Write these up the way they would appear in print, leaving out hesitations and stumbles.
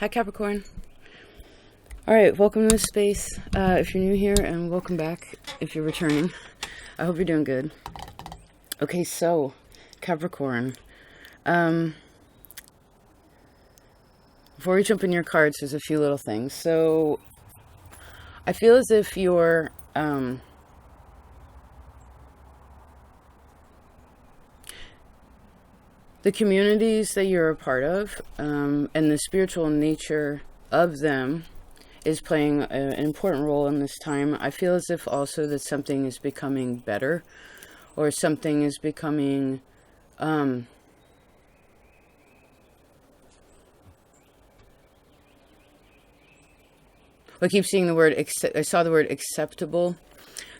Hi, Capricorn. Alright, welcome to this space if you're new here, and welcome back if you're returning. I hope you're doing good. Okay, so, Capricorn. Before we jump in your cards, there's a few little things. So, I feel as if you're... the communities that you're a part of, and the spiritual nature of them is playing an important role in this time. I feel as if also that something is becoming better, or something is becoming, I keep seeing the word, I saw the word acceptable.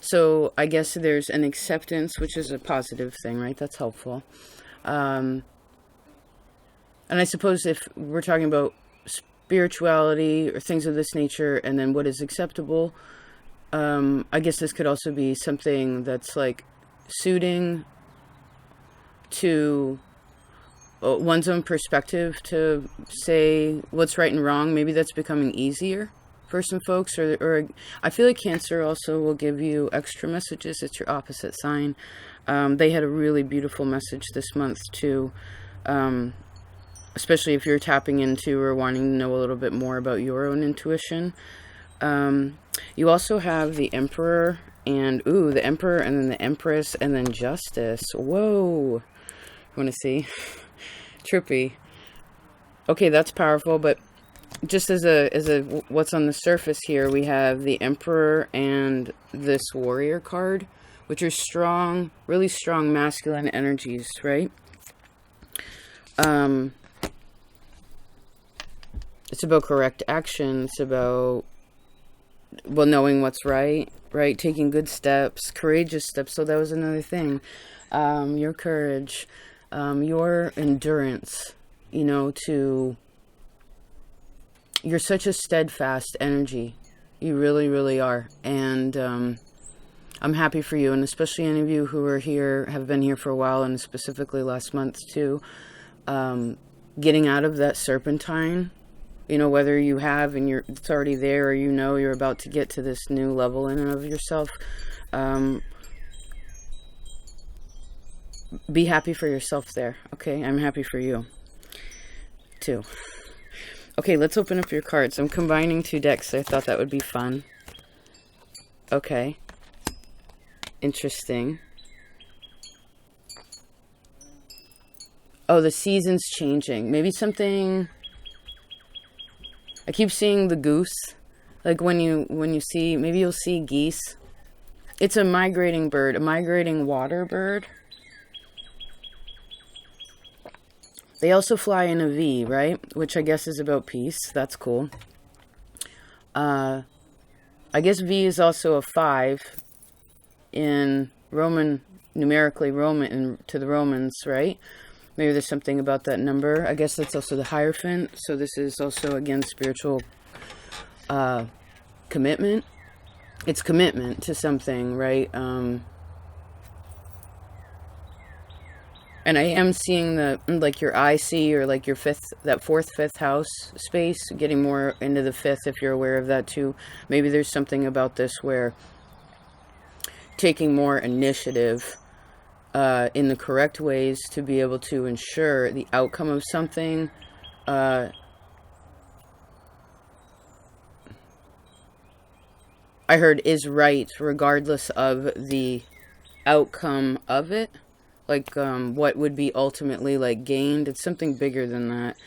So I guess there's an acceptance, which is a positive thing, right? That's helpful. And I suppose if we're talking about spirituality or things of this nature, and then what is acceptable, I guess this could also be something that's like suiting to one's own perspective to say what's right and wrong. Maybe that's becoming easier for some folks, or I feel like Cancer also will give you extra messages. It's your opposite sign. They had a really beautiful message this month too. Especially if you're tapping into or wanting to know a little bit more about your own intuition. You also have the Emperor and, the Emperor and then the Empress and then Justice. Whoa. You want to see? Trippy. Okay, that's powerful, but just as a what's on the surface here, we have the Emperor and this Warrior card, which are strong, really strong masculine energies, right? It's about correct action. It's about, well, knowing what's right? Taking good steps, courageous steps. So that was another thing. Your courage, your endurance, you're such a steadfast energy. You really, really are. And I'm happy for you. And especially any of you who are here, have been here for a while, and specifically last month too, getting out of that serpentine. Whether you have and it's already there, or you're about to get to this new level in and of yourself. Be happy for yourself there, okay? I'm happy for you, too. Okay, let's open up your cards. I'm combining two decks, so I thought that would be fun. Okay. Interesting. Oh, the season's changing. Maybe something... I keep seeing the goose, like when you see, maybe you'll see geese. It's a migrating bird, a migrating water bird. They also fly in a V, right? Which I guess is about peace. That's cool. I guess V is also a 5 in Roman, numerically Roman, to the Romans, right? Maybe there's something about that number. I guess that's also the Hierophant. So this is also, again, spiritual commitment. It's commitment to something, right? And I am seeing like your IC, or like your fourth, fifth house space, getting more into the fifth if you're aware of that too. Maybe there's something about this where taking more initiative in the correct ways to be able to ensure the outcome of something. I heard is right regardless of the outcome of it. Like what would be ultimately like gained. It's something bigger than that.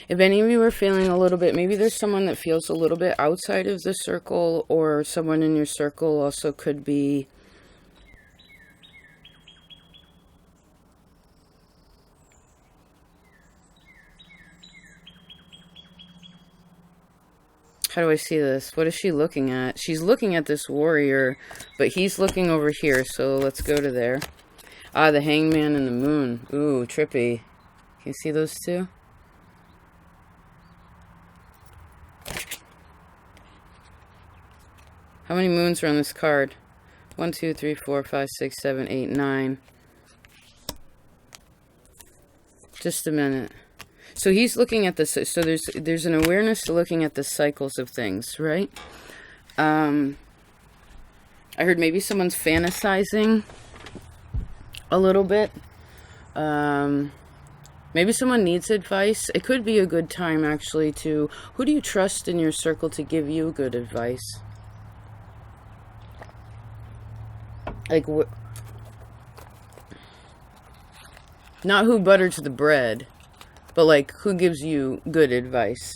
If any of you are feeling a little bit, maybe there's someone that feels a little bit outside of the circle, or someone in your circle also could be how do I see this? What is she looking at? She's looking at this warrior, but he's looking over here, so let's go to there. Ah, the Hangman and the Moon. Ooh, trippy. Can you see those two? How many moons are on this card? 1, 2, 3, 4, 5, 6, 7, 8, 9. Just a minute. So he's looking at this. So there's an awareness to looking at the cycles of things, right? I heard maybe someone's fantasizing a little bit. Maybe someone needs advice. It could be a good time, actually, to... Who do you trust in your circle to give you good advice? Like, not who butters the bread, but, like, who gives you good advice?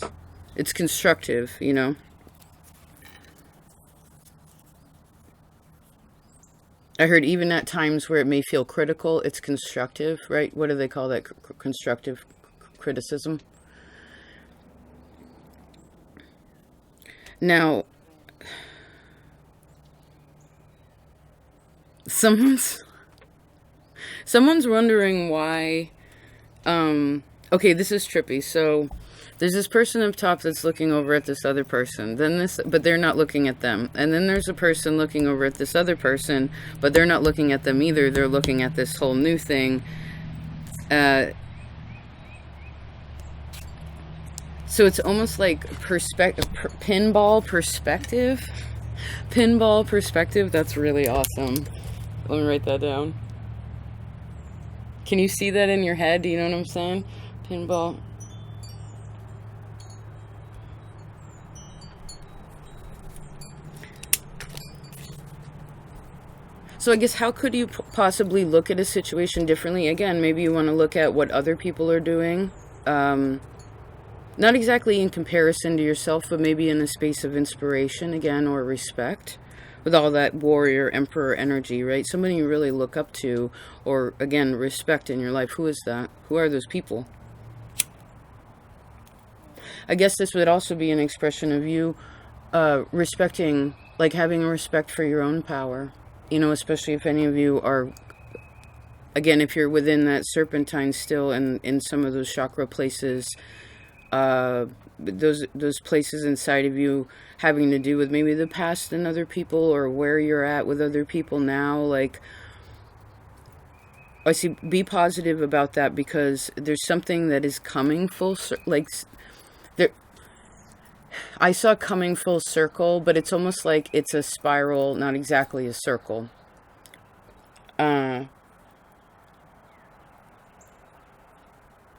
It's constructive, you know? I heard even at times where it may feel critical, it's constructive, right? What do they call that? Constructive criticism. Now, someone's wondering why, okay, this is trippy. So there's this person up top that's looking over at this other person. But they're not looking at them. And then there's a person looking over at this other person, but they're not looking at them either. They're looking at this whole new thing. So it's almost like pinball perspective. Pinball perspective. That's really awesome. Let me write that down. Can you see that in your head? Do you know what I'm saying? Pinball. So I guess how could you possibly look at a situation differently? Again, maybe you want to look at what other people are doing. Not exactly in comparison to yourself, but maybe in a space of inspiration, again, or respect. With all that warrior, emperor energy, right? Somebody you really look up to, or, again, respect in your life. Who is that? Who are those people? I guess this would also be an expression of you respecting, like having a respect for your own power. You know, especially if any of you are, again, if you're within that serpentine still and in some of those chakra places, those places inside of you having to do with maybe the past and other people, or where you're at with other people now. Like, I see, be positive about that, because there's something that is coming full, like, there, I saw coming full circle, but it's almost like it's a spiral, not exactly a circle.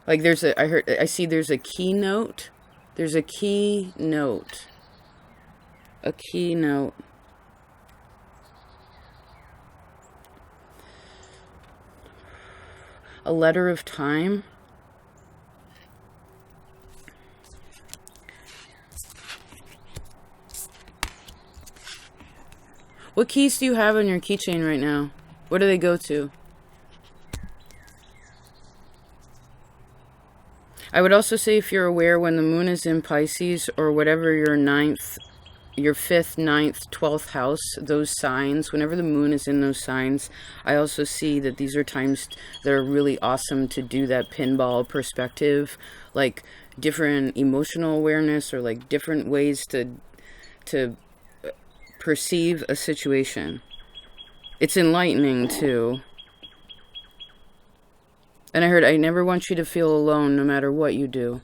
Like I see there's a keynote. There's a keynote. A keynote. A letter of time. What keys do you have on your keychain right now? What do they go to? I would also say, if you're aware, when the moon is in Pisces, or whatever your 5th, 9th, 12th house, those signs, whenever the moon is in those signs, I also see that these are times that are really awesome to do that pinball perspective, like different emotional awareness, or like different ways to perceive a situation. It's enlightening too. And I heard, I never want you to feel alone no matter what you do.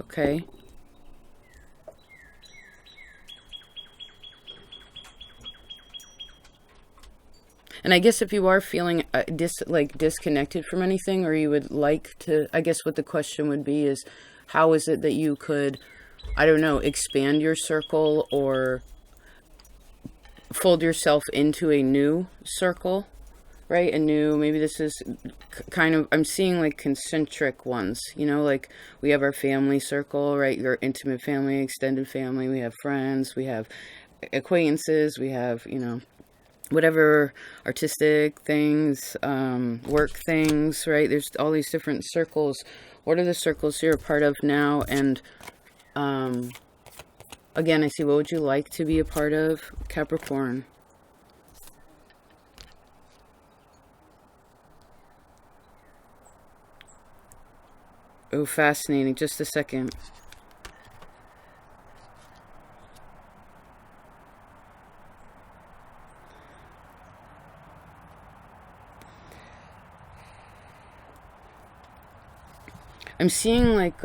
Okay? And I guess if you are feeling disconnected from anything, or you would like to, I guess what the question would be is, how is it that you could, I don't know, expand your circle, or fold yourself into a new circle, right? A new, maybe this is kind of, I'm seeing like concentric ones, you know, like we have our family circle, right? Your intimate family, extended family, we have friends, we have acquaintances, we have, you know, whatever artistic things, work things, right? There's all these different circles. What are the circles you're a part of now? And, again, I see, what would you like to be a part of, Capricorn? Oh, fascinating. Just a second. I'm seeing like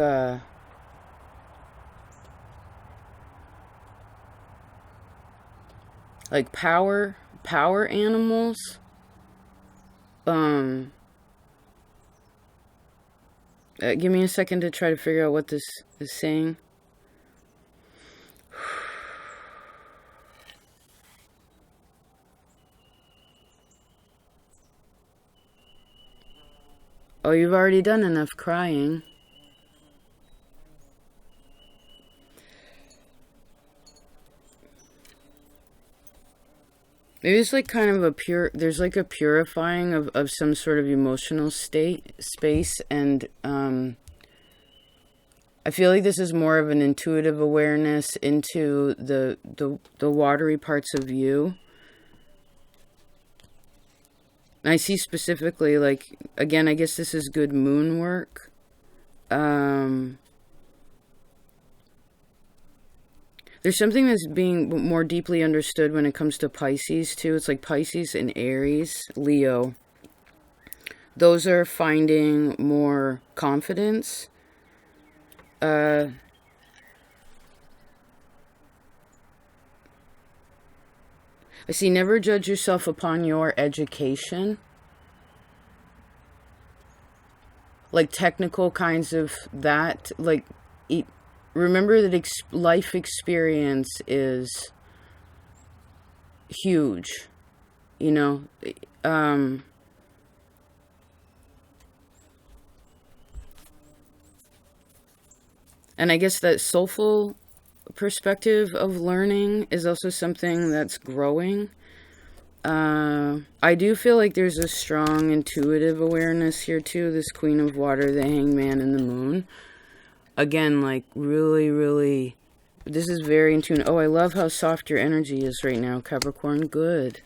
power animals. Give me a second to try to figure out what this is saying. Oh, you've already done enough crying. There's like kind of there's like a purifying of some sort of emotional space, and I feel like this is more of an intuitive awareness into the watery parts of you. And I see specifically, like, again, I guess this is good moon work. There's something that's being more deeply understood when it comes to Pisces, too. It's like Pisces and Aries, Leo. Those are finding more confidence. I see, never judge yourself upon your education. Like technical kinds of that. Like, remember that life experience is huge. You know? And I guess that soulful perspective of learning is also something that's growing. I do feel like there's a strong intuitive awareness here too. This Queen of Water, the Hangman, and the Moon. Again, like really, really, this is very in tune. Oh, I love how soft your energy is right now, Capricorn. Good.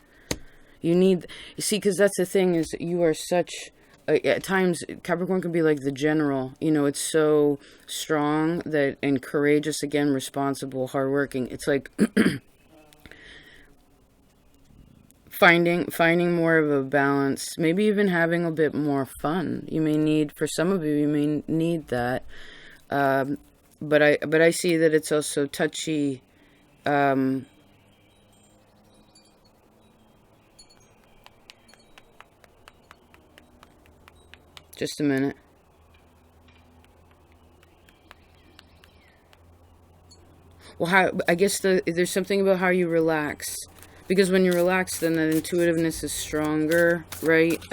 You see, because that's the thing, is you are such... at times, Capricorn can be like the general. You know, it's so strong and courageous, again, responsible, hardworking. It's like finding more of a balance, maybe even having a bit more fun. You may need, for some of you may need that. But I see that it's also touchy. Just a minute. Well, I guess there's something about how you relax. Because when you relax, then that intuitiveness is stronger, right?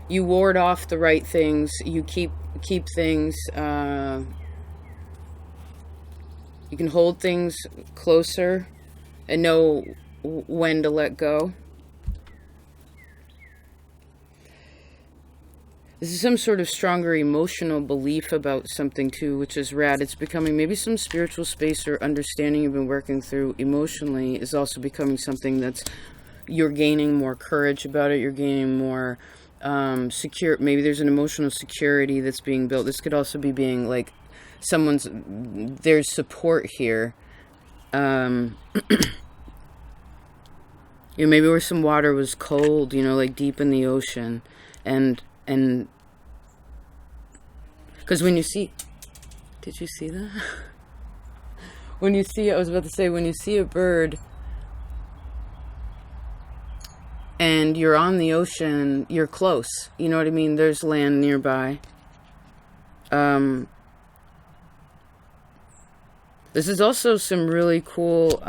You ward off the right things. You keep things, you can hold things closer and know when to let go. This is some sort of stronger emotional belief about something too, which is rad. It's becoming maybe some spiritual space or understanding you've been working through emotionally is also becoming something that's, you're gaining more courage about it. You're gaining more secure. Maybe there's an emotional security that's being built. This could also be being like there's support here. You know, maybe where some water was cold, you know, like deep in the ocean, and because when you see, did you see that? When you see, I was about to say, when you see a bird and you're on the ocean, you're close. You know what I mean? There's land nearby. This is also some really cool,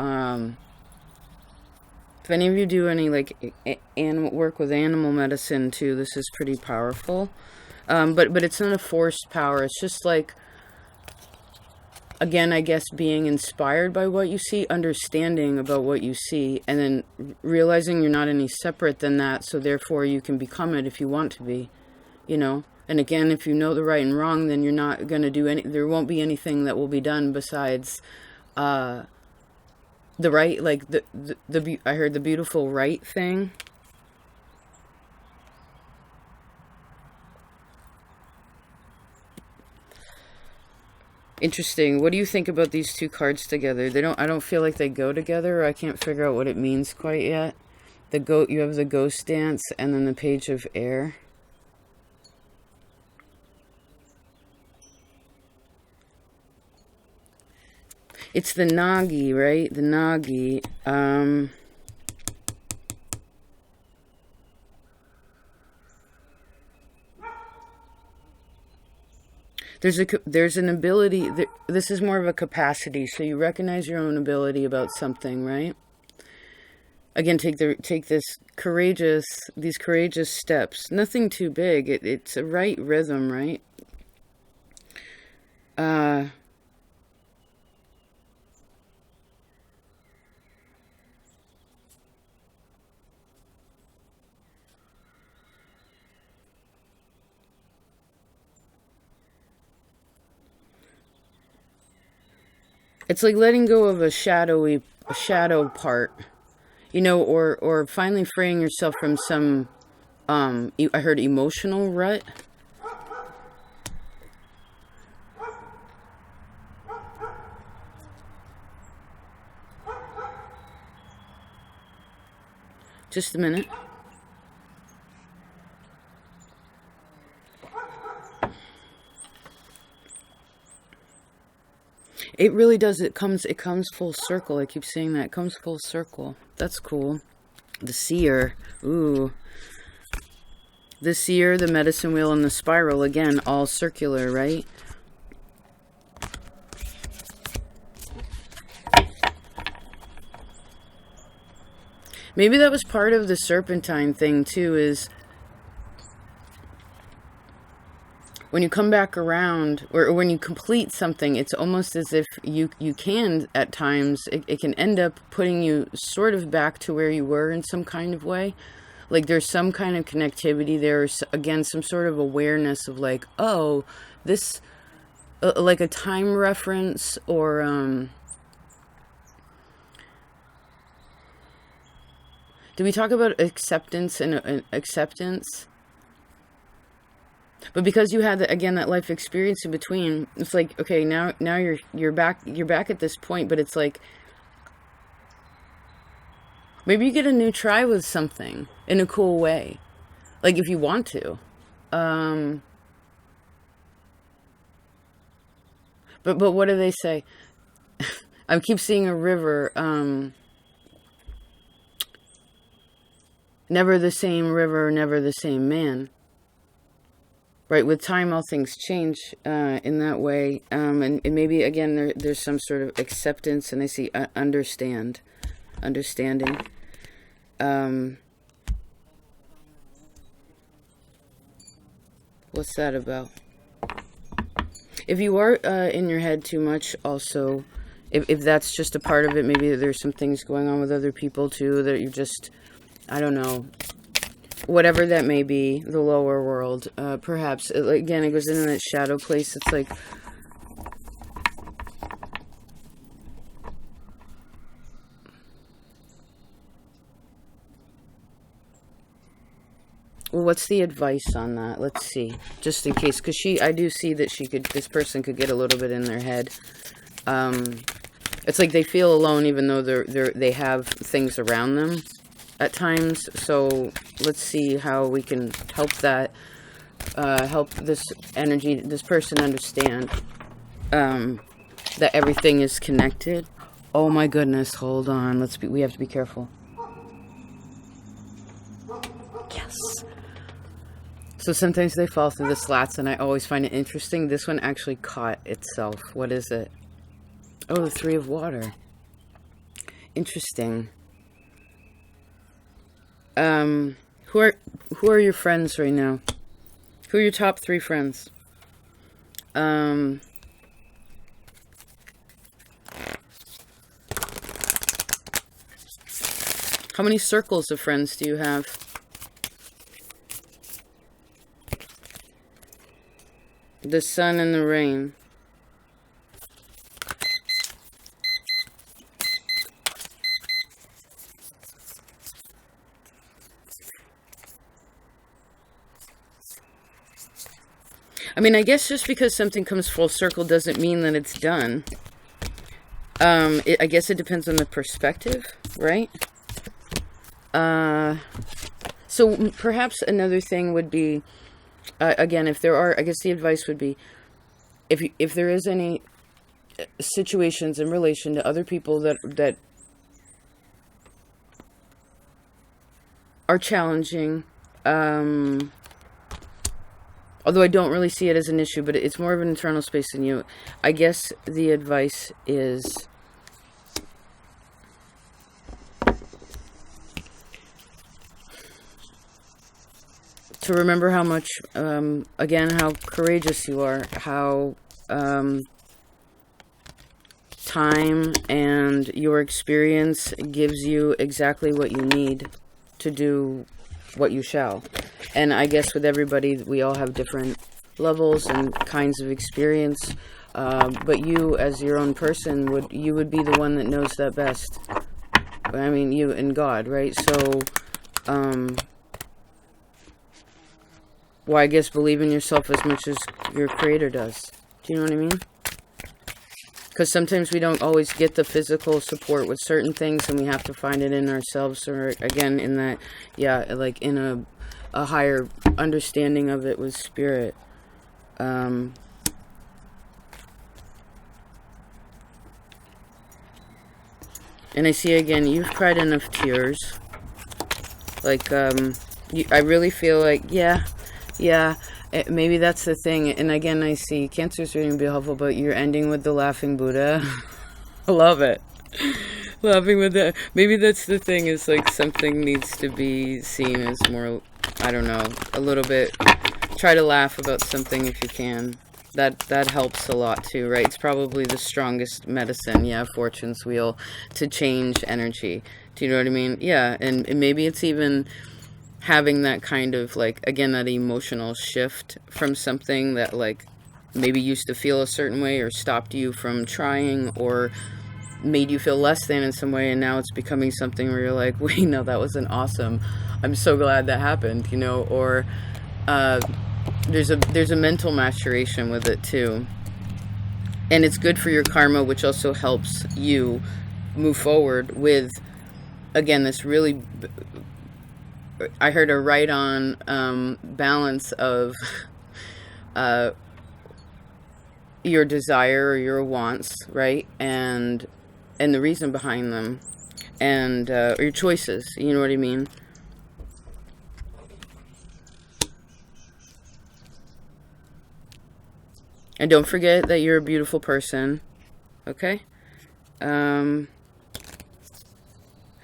if any of you do any like animal work with animal medicine too, this is pretty powerful. But it's not a forced power. It's just like, again, I guess being inspired by what you see, understanding about what you see, and then realizing you're not any separate than that, so therefore you can become it if you want to be, you know. And again, if you know the right and wrong, then you're not going to do there won't be anything that will be done besides the right, like I heard the beautiful right thing. Interesting. What do you think about these two cards together? I don't feel like they go together. I can't figure out what it means quite yet. You have the ghost dance and then the page of air. It's the Nagi, right? The Nagi. There's an ability. This is more of a capacity. So you recognize your own ability about something, right? Again, take these courageous steps. Nothing too big. It's a right rhythm, right? It's like letting go of a shadow part, you know, or finally freeing yourself from some, I heard emotional rut. Just a minute. It really does. It comes full circle. I keep saying that. It comes full circle. That's cool. The seer. Ooh. The seer, the medicine wheel, and the spiral. Again, all circular, right? Maybe that was part of the serpentine thing, too, is when you come back around, or when you complete something, it's almost as if you can, at times, it can end up putting you sort of back to where you were in some kind of way. Like there's some kind of connectivity there, again, some sort of awareness of like, oh, this, like a time reference, or, did we talk about acceptance and acceptance? But because you had that life experience in between, it's like, okay, now you're back at this point, but it's like maybe you get a new try with something in a cool way, like if you want to. But what do they say? I keep seeing a river. Never the same river, never the same man. Right, with time, all things change in that way, and maybe again there's some sort of acceptance, and I see understanding. What's that about? If you are in your head too much, also, if that's just a part of it, maybe there's some things going on with other people too that you're just, I don't know. Whatever that may be, the lower world, perhaps. Again, it goes into that shadow place. It's like, well, what's the advice on that? Let's see, just in case, because I do see that this person could get a little bit in their head. It's like they feel alone, even though they have things around them at times. So let's see how we can help help this energy, this person understand that everything is connected. Oh my goodness, hold on. We have to be careful. Yes. So sometimes they fall through the slats, and I always find it interesting. This one actually caught itself. What is it? Oh, the Three of Water. Interesting. Who are your friends right now? Who are your top 3 friends? How many circles of friends do you have? The sun and the rain. I mean, I guess just because something comes full circle doesn't mean that it's done. I guess it depends on the perspective, right? So perhaps another thing would be, again, if there are, I guess the advice would be, if there is any situations in relation to other people that are challenging, although I don't really see it as an issue, but it's more of an internal space in you. I guess the advice is to remember how much, again, how courageous you are, how time and your experience gives you exactly what you need to do what you shall. And I guess with everybody, we all have different levels and kinds of experience, but you as your own person would be the one that knows that best. I mean, you and God, right? So well, I guess believe in yourself as much as your creator does. Do you know what I mean? Because sometimes we don't always get the physical support with certain things, and we have to find it in ourselves, or again, in that, yeah, like in a higher understanding of it with spirit. And I see again, you've cried enough tears. Like, I really feel like, yeah, maybe that's the thing. And again, I see Cancer's reading be helpful, but you're ending with the laughing Buddha. I love it. Laughing with that. Maybe that's the thing, is like something needs to be seen as more, I don't know, a little bit. Try to laugh about something if you can. That helps a lot too, right? It's probably the strongest medicine, yeah, Fortune's Wheel, to change energy. Do you know what I mean? Yeah, and maybe it's even having that kind of, like, again, that emotional shift from something that, like, maybe used to feel a certain way or stopped you from trying or made you feel less than in some way, and now it's becoming something where you're like, wait, no, that wasn't awesome. I'm so glad that happened, you know, or there's a mental maturation with it too. And it's good for your karma, which also helps you move forward with, again, this really, I heard a right-on balance of your desire or your wants, right? And the reason behind them, and your choices, you know what I mean? And don't forget that you're a beautiful person, okay?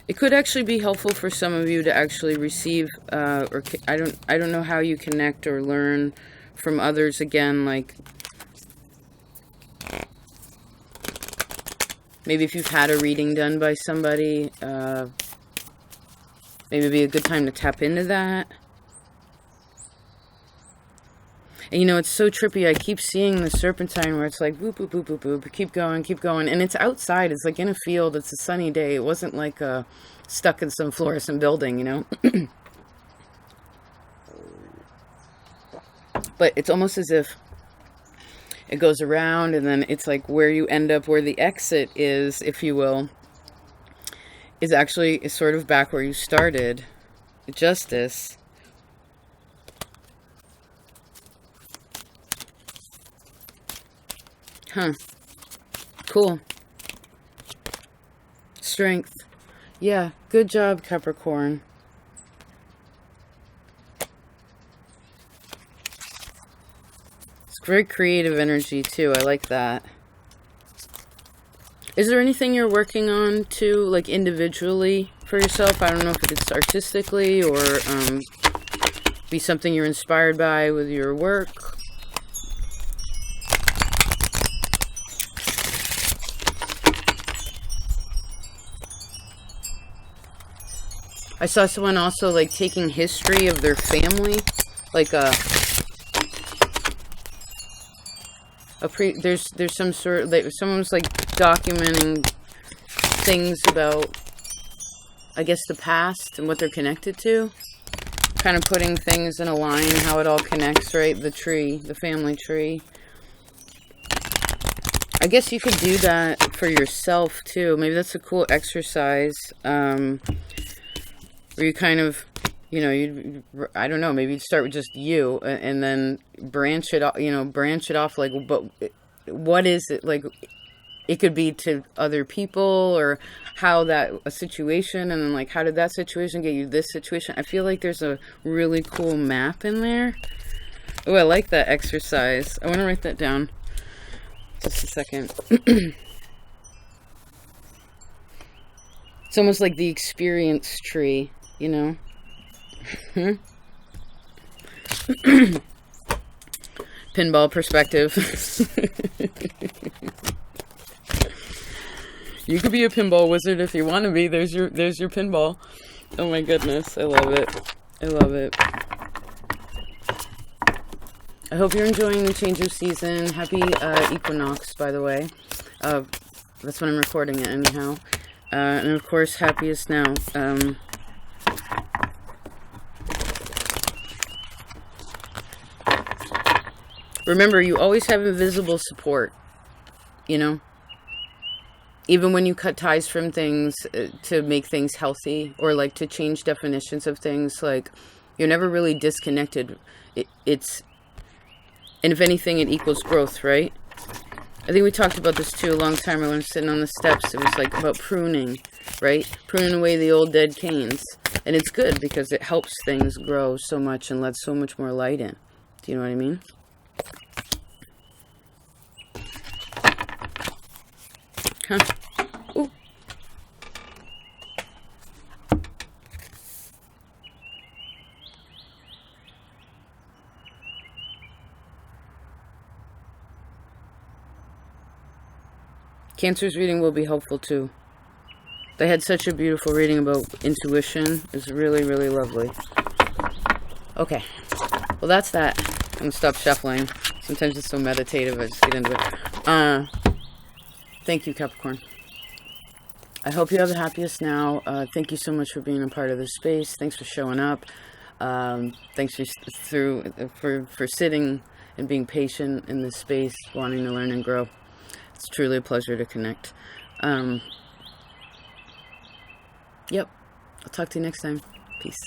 It could actually be helpful for some of you to actually receive, or I don't know how you connect or learn from others. Again, like maybe if you've had a reading done by somebody, maybe it'd be a good time to tap into that. And you know, it's so trippy. I keep seeing the serpentine where it's like boop, boop, boop, boop, boop, keep going. And it's outside. It's like in a field. It's a sunny day. It wasn't like stuck in some fluorescent building, you know. But it's almost as if it goes around, and then it's like where you end up, where the exit is, if you will, is actually sort of back where you started. Justice. Huh. Cool. Strength. Yeah, good job, Capricorn. It's very creative energy, too. I like that. Is there anything you're working on, too, like individually for yourself? I don't know if it's artistically or be something you're inspired by with your work. I saw someone also like taking history of their family, like there's some sort of, like, someone's like documenting things about, I guess, the past and what they're connected to, kind of putting things in a line, how it all connects, right? The tree, the family tree. I guess you could do that for yourself too. Maybe that's a cool exercise. where you kind of, you know, I don't know, maybe you'd start with just you, and then branch it off, you know, branch it off, like, but what is it, like, it could be to other people, or how a situation, and then, like, how did that situation get you this situation? I feel like there's a really cool map in there. Oh, I like that exercise. I want to write that down. Just a second. It's almost like the experience tree, you know? Pinball perspective. You could be a pinball wizard if you want to be. There's your pinball. Oh my goodness, I love it. I love it. I hope you're enjoying the change of season. Happy equinox, by the way. That's when I'm recording it anyhow. And of course, happiest now. Remember, you always have invisible support, you know? Even when you cut ties from things to make things healthy, or like to change definitions of things, like, you're never really disconnected. And if anything, it equals growth, right? I think we talked about this too a long time ago when I was sitting on the steps. It was like about pruning, right? Pruning away the old dead canes. And it's good because it helps things grow so much and lets so much more light in. Do you know what I mean? Huh. Ooh. Cancer's reading will be helpful too. They had such a beautiful reading about intuition. It's really, really lovely. Okay. Well, that's that. I'm going to stop shuffling. Sometimes it's so meditative, I just get into it. Thank you, Capricorn. I hope you have the happiest now. Thank you so much for being a part of this space. Thanks for showing up. Thanks for sitting and being patient in this space, wanting to learn and grow. It's truly a pleasure to connect. Yep. I'll talk to you next time. Peace.